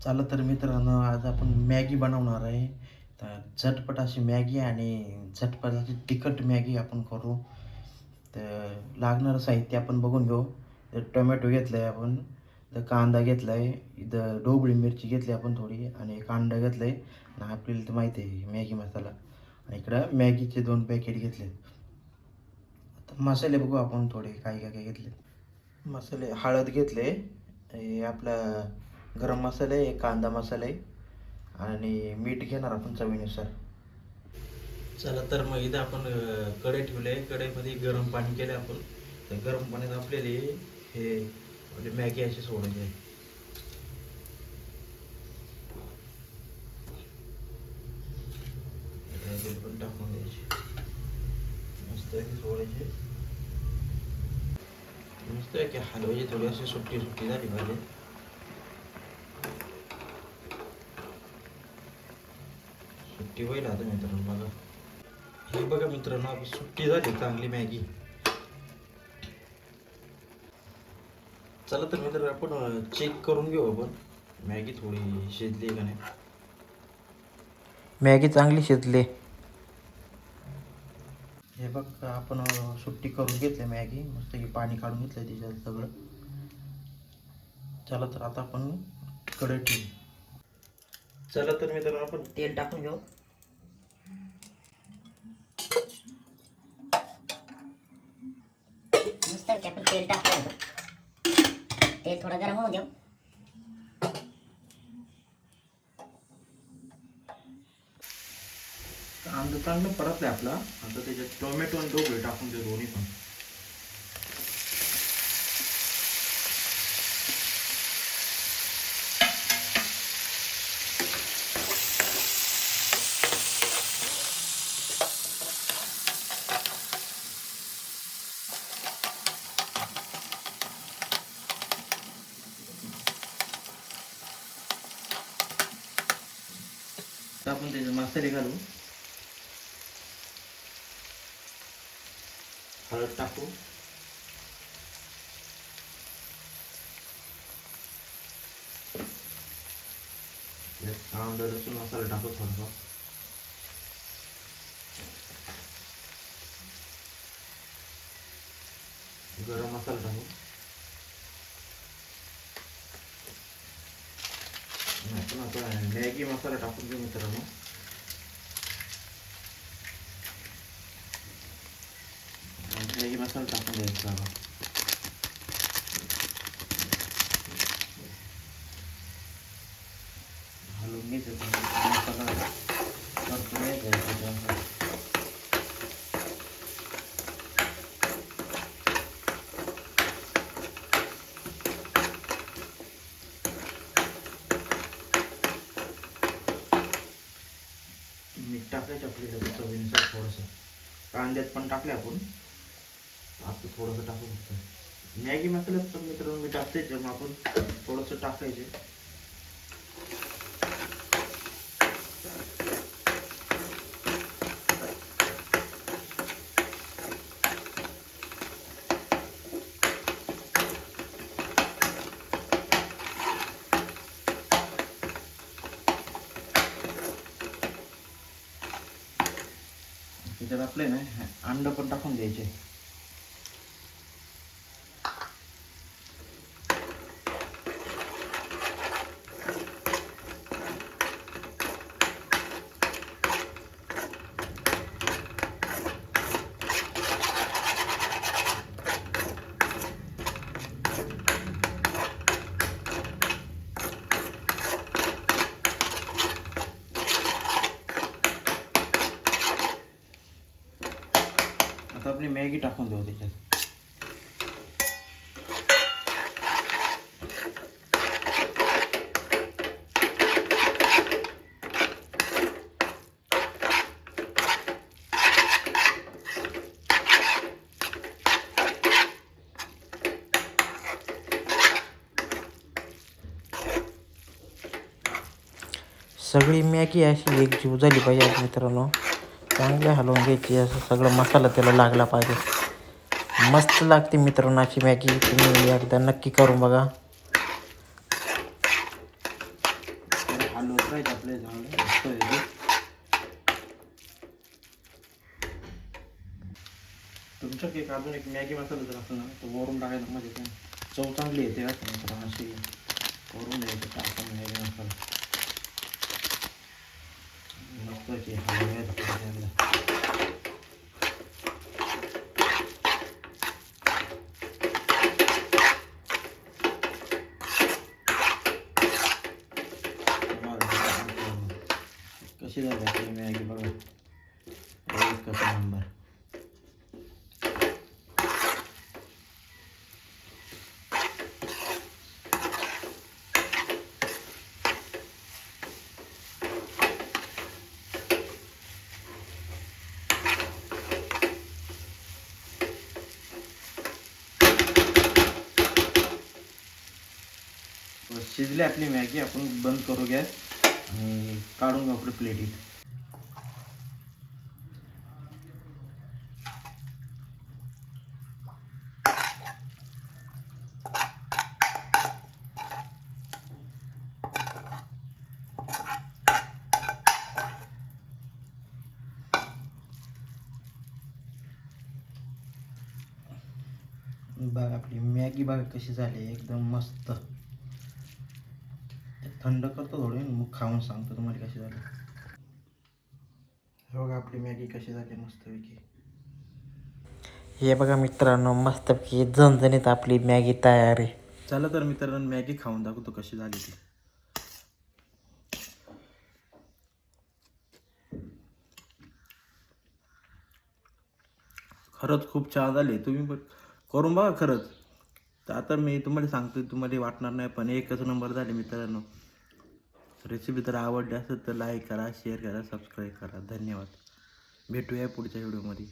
चला तर मित्रांनो, आज आपण मॅगी बनवणार आहे. तर झटपट अशी मॅगी आणि झटपट अशी तिखट मॅगी आपण करू. तर लागणारं साहित्य आपण बघून घेऊ. तर टोमॅटो घेतला आहे आपण, तर कांदा घेतला आहे, इथं ढोबळी मिरची घेतली आपण थोडी, आणि कांदा घेतला आहे, आणि आपल्याला तर माहिती आहे मॅगी मसाला, आणि इकडं मॅगीचे 2 पॅकेट घेतले. आता मसाले बघू आपण थोडे काय काय काय घेतले. मसाले हळद घेतले, हे आपला गरम मसाला आहे, कांदा मसाला आहे, आणि मीठ घेणार आपण चवीनुसार. चला तर मग इथं आपण कढई ठेवले, कढईमध्ये गरम पाणी केलं आपण. तर गरम पाण्यात आपल्याला हे आपली मॅगी अशी सोडायची आहे. पण टाकून द्यायची, मस्त आहे सोडायची, मस्त आहे की हलवायची, थोडी अशी सुट्टी सुट्टी झाली पाहिजे. सुट्टी होईल आता मित्रांनो, बघा हे बघा मित्रांनो, आपली सुट्टी झाली चांगली मॅगी. चला तर मित्रांनो, आपण चेक करून घेऊ आपण मॅगी थोडी शिजली का नाही. मॅगी चांगली शिजली. हे बघ, आपण सुट्टी करून घेतली मॅगी, मस्त की पाणी काढून घेतलं त्याच्यात सगळं. चला तर आता आपण कढई ठेवू. चला तर मित्रांनो, आपण तेल टाकून घेऊ. मस्त आपण तेल टाकलं, तेल थोडं गरम होऊ देऊ. कांदा चांगलं परतलं आपला. आता त्याच्यात टोमॅटो आणि ढोबळे टाकून देऊ दोन्ही पण. आता आपण त्याचे मसाले घालू. हळद टाकू, कांदा लसूण मसाला टाकू थोडासा, गरम मसाला टाकू, आपण आता मॅगी मसाला टाकून घेऊ मित्रांनो. मॅगी मसाला टाकून द्यायचा, हलवून घ्यायचं मसाला परतून घ्यायचा. मीठ टाकायचं आपल्याला चवीनुसार थोडंसं. कांद्यात पण टाकले आपण, आता थोडंसं टाकू फक्त. मॅगी मसाल्यात पण मित्रांनो मी टाकते, जेव्हा आपण थोडंसं टाकायचे. त्याच्यात आपले ना अंड पण टाकून द्यायचे. आता आपली मॅगी टाकून देऊ त्याच्यात. सगळी मॅगी अशी एकजीव झाली पाहिजे मित्रांनो, चांगले हलवून घ्यायची, असं सगळं मसाला त्याला लागला पाहिजे. मस्त लागते मित्रांनो अशी मॅगी, तुम्ही एकदा नक्की करून बघा. हलवत राहायचं आपल्या झालं मस्त आहे. तुमच्या एक अजून एक मॅगी मसाला जर असं ना तर वरून टाकायचं म्हणजे काय चव चांगली येते का तर अशी वरून द्यायचं टाकून मॅगी मसाला मस्त की हलवायचं. कशी झाली आपली मॅगी बघा एकच नंबर. शिजली आपली मॅगी आपण बंद करू गॅस आणि काढून घेऊ आपली प्लेटीत. बघा आपली मॅगी बघा कशी झाली एकदम मस्त. थंड करतो थोडी मग खाऊन सांगतो तुम्हाला कशी झाली. बघा आपली मॅगी कशी झाली मस्तपैकी. हे बघा मित्रांनो मस्तपैकी झणझणीत आपली मॅगी तयार आहे. चला तर मित्रांनो मॅगी खाऊन दाखवतो कशी झाली ती. खरंच खूप छान झाली. तुम्ही पण करून बघा खरंच. तर आता मी तुम्हाला सांगतो तुम्हाला वाटणार नाही पण एकच नंबर झाले मित्रांनो. रेसिपी तर आवडली असेल तर लाईक करा शेअर करा सबस्क्राईब करा. धन्यवाद. भेटूया पुढच्या व्हिडिओमध्ये.